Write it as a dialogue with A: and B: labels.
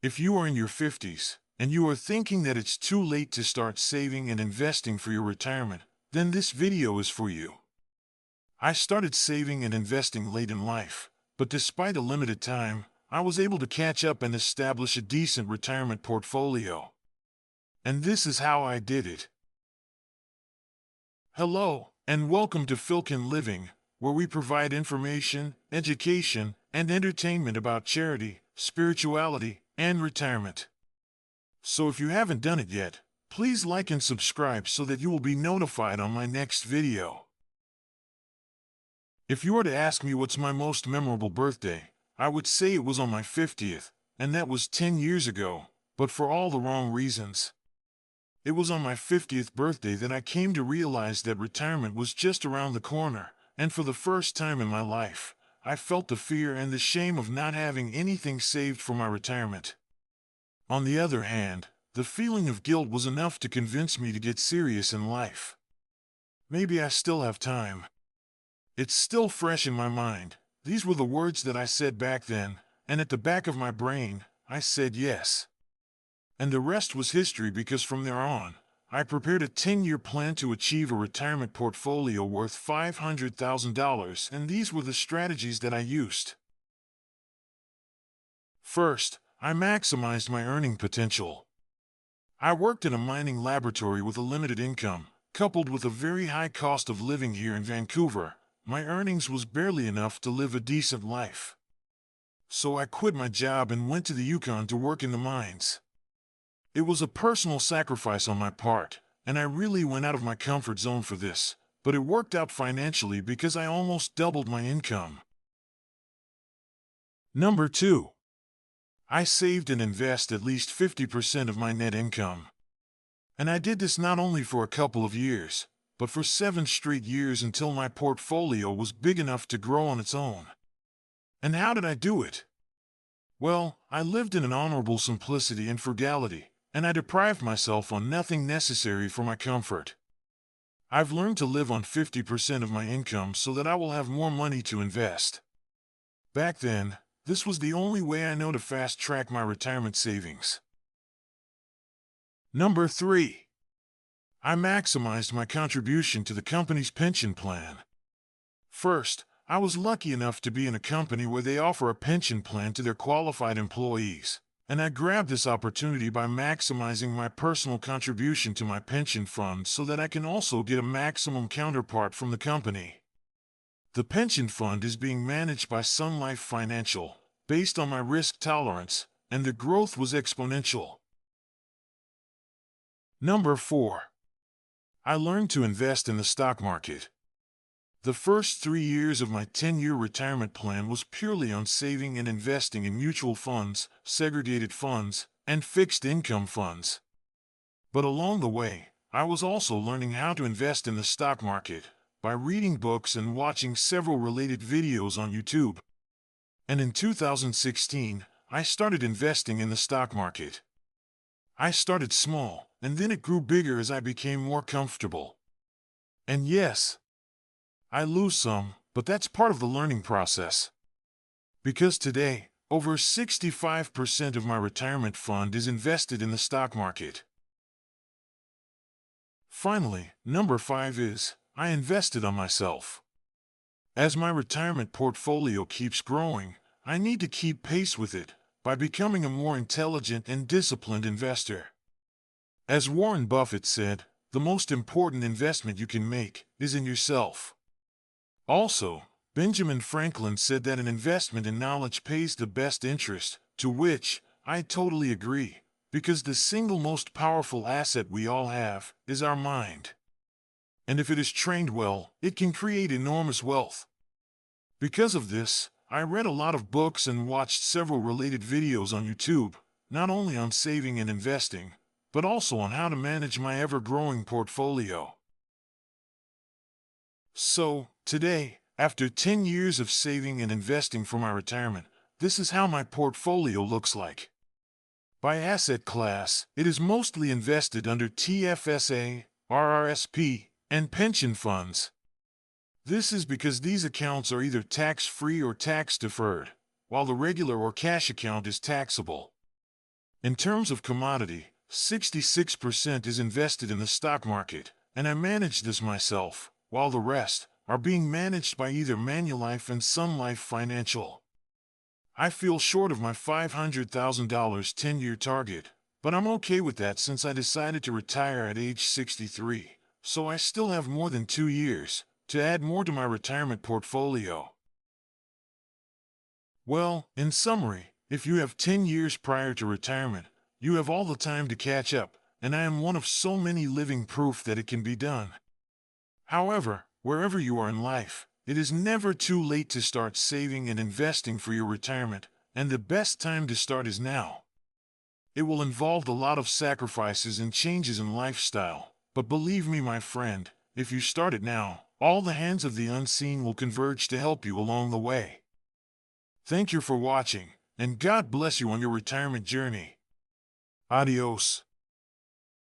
A: If you are in your 50s and you are thinking that it's too late to start saving and investing for your retirement, then this video is for you. I started saving and investing late in life, but despite a limited time, I was able to catch up and establish a decent retirement portfolio. And this is how I did it. Hello, and welcome to Fil-Can Living, where we provide information, education, and entertainment about charity, spirituality, and retirement. So if you haven't done it yet, please like and subscribe so that you will be notified on my next video. If you were to ask me what's my most memorable birthday, I would say it was on my 50th, and that was 10 years ago, but for all the wrong reasons. It was on my 50th birthday that I came to realize that retirement was just around the corner, and for the first time in my life, I felt the fear and the shame of not having anything saved for my retirement. On the other hand, the feeling of guilt was enough to convince me to get serious in life. Maybe I still have time. It's still fresh in my mind. These were the words that I said back then, and at the back of my brain, I said yes. And the rest was history because from there on, I prepared a 10-year plan to achieve a retirement portfolio worth $500,000, and these were the strategies that I used. First, I maximized my earning potential. I worked in a mining laboratory with a limited income, coupled with a very high cost of living here in Vancouver. My earnings was barely enough to live a decent life. So I quit my job and went to the Yukon to work in the mines. It was a personal sacrifice on my part, and I really went out of my comfort zone for this, but it worked out financially because I almost doubled my income. Number 2. I saved and invested at least 50% of my net income. And I did this not only for a couple of years, but for 7 straight years until my portfolio was big enough to grow on its own. And how did I do it? Well, I lived in an honorable simplicity and frugality, and I deprived myself on nothing necessary for my comfort. I've learned to live on 50% of my income so that I will have more money to invest. Back then, this was the only way I know to fast-track my retirement savings. Number 3. I maximized my contribution to the company's pension plan. First, I was lucky enough to be in a company where they offer a pension plan to their qualified employees, and I grabbed this opportunity by maximizing my personal contribution to my pension fund so that I can also get a maximum counterpart from the company. The pension fund is being managed by Sun Life Financial, based on my risk tolerance, and the growth was exponential. Number 4. I learned to invest in the stock market. The first 3 years of my 10-year retirement plan was purely on saving and investing in mutual funds, segregated funds, and fixed income funds. But along the way, I was also learning how to invest in the stock market by reading books and watching several related videos on YouTube. And in 2016, I started investing in the stock market. I started small, and then it grew bigger as I became more comfortable. And yes, I lose some, but that's part of the learning process. Because today, over 65% of my retirement fund is invested in the stock market. Finally, number 5 is, I invested on myself. As my retirement portfolio keeps growing, I need to keep pace with it by becoming a more intelligent and disciplined investor. As Warren Buffett said, the most important investment you can make is in yourself. Also, Benjamin Franklin said that an investment in knowledge pays the best interest, to which I totally agree, because the single most powerful asset we all have is our mind. And if it is trained well, it can create enormous wealth. Because of this, I read a lot of books and watched several related videos on YouTube, not only on saving and investing, but also on how to manage my ever-growing portfolio. So, today, after 10 years of saving and investing for my retirement, this is how my portfolio looks like. By asset class, it is mostly invested under TFSA, RRSP, and pension funds. This is because these accounts are either tax-free or tax-deferred, while the regular or cash account is taxable. In terms of commodity, 66% is invested in the stock market, and I manage this myself, while the rest are being managed by either Manulife and Sun Life Financial. I feel short of my $500,000 10-year target, but I'm okay with that since I decided to retire at age 63, so I still have more than 2 years to add more to my retirement portfolio. Well, in summary, if you have 10 years prior to retirement, you have all the time to catch up, and I am one of so many living proof that it can be done. However, wherever you are in life, it is never too late to start saving and investing for your retirement, and the best time to start is now. It will involve a lot of sacrifices and changes in lifestyle, but believe me, my friend, if you start it now, all the hands of the unseen will converge to help you along the way. Thank you for watching, and God bless you on your retirement journey. Adios.